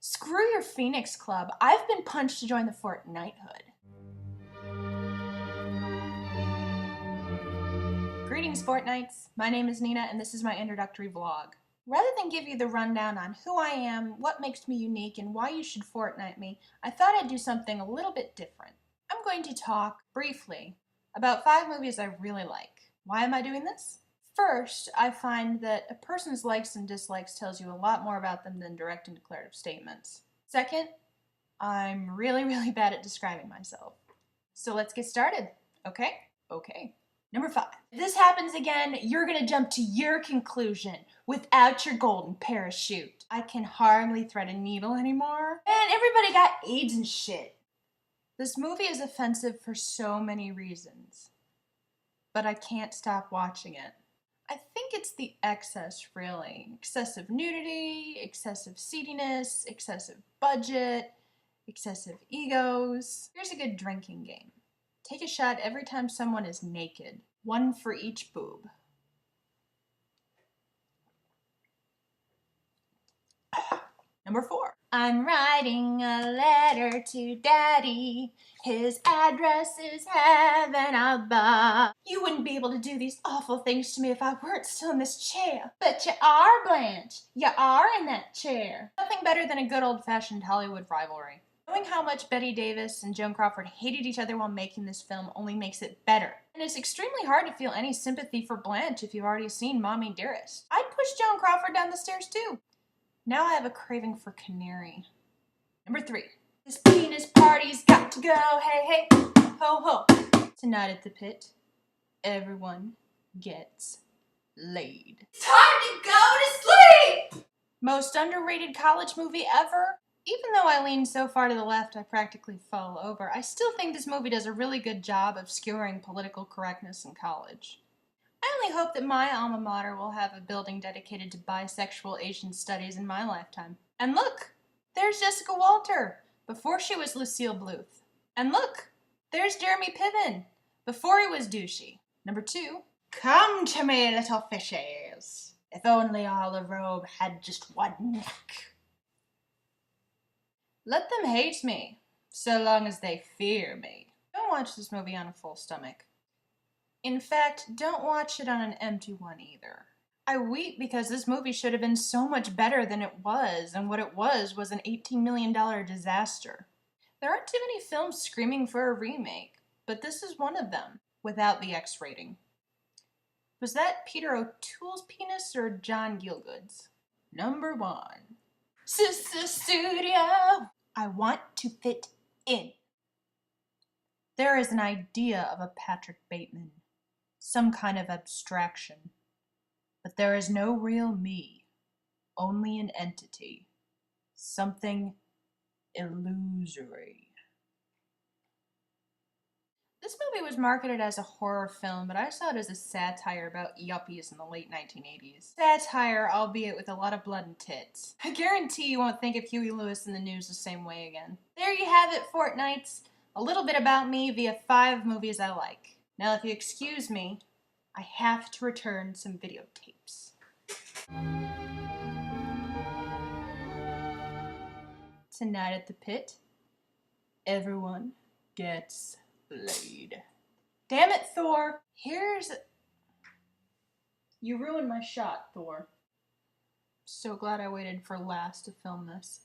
Screw your Phoenix Club. I've been punched to join the Fortknighthood. Greetings, Fortknights. My name is Nina, and this is my introductory vlog. Rather than give you the rundown on who I am, what makes me unique, and why you should Fortnite me, I thought I'd do something a little bit different. I'm going to talk, briefly, about 5 movies I really like. Why am I doing this? First, I find that a person's likes and dislikes tells you a lot more about them than direct and declarative statements. Second, I'm really bad at describing myself. So let's get started, okay? Okay. Number 5. If this happens again, you're gonna jump to your conclusion without your golden parachute. I can hardly thread a needle anymore. And everybody got AIDS and shit. This movie is offensive for so many reasons, but I can't stop watching it. I think it's the excess, really. Excessive nudity, excessive seediness, excessive budget, excessive egos. Here's a good drinking game. Take a shot every time someone is naked. 1 for each boob. Number 4. I'm writing a letter to Daddy. His address is heaven above. You wouldn't be able to do these awful things to me if I weren't still in this chair. But you are, Blanche. You are in that chair. Nothing better than a good old-fashioned Hollywood rivalry. Knowing how much Bette Davis and Joan Crawford hated each other while making this film only makes it better. And it's extremely hard to feel any sympathy for Blanche if you've already seen Mommy Dearest. I'd push Joan Crawford down the stairs too. Now I have a craving for canary. Number 3. This penis party's got to go, hey, hey, ho, ho. Tonight at the pit, everyone gets laid. It's time to go to sleep! Most underrated college movie ever? Even though I lean so far to the left I practically fall over, I still think this movie does a really good job of skewering political correctness in college. I only hope that my alma mater will have a building dedicated to bisexual Asian studies in my lifetime. And look, there's Jessica Walter, before she was Lucille Bluth. And look, there's Jeremy Piven, before he was douchey. Number 2, come to me, little fishes. If only Olive Robe had just one neck. Let them hate me, so long as they fear me. Don't watch this movie on a full stomach. In fact, don't watch it on an empty one either. I weep because this movie should have been so much better than it was, and what it was an $18 million disaster. There aren't too many films screaming for a remake, but this is one of them, without the X rating. Was that Peter O'Toole's penis or John Gielgud's? Number 1. Sister Studio! I want to fit in. There is an idea of a Patrick Bateman. Some kind of abstraction. But there is no real me, only an entity, something illusory. This movie was marketed as a horror film, but I saw it as a satire about yuppies in the late 1980s. Satire, albeit with a lot of blood and tits. I guarantee you won't think of Huey Lewis in the news the same way again. There you have it, Fortknights. A little bit about me via 5 movies I like. Now, if you excuse me, I have to return some videotapes. Tonight at the pit, everyone gets laid. Damn it, Thor! You ruined my shot, Thor. So glad I waited for last to film this.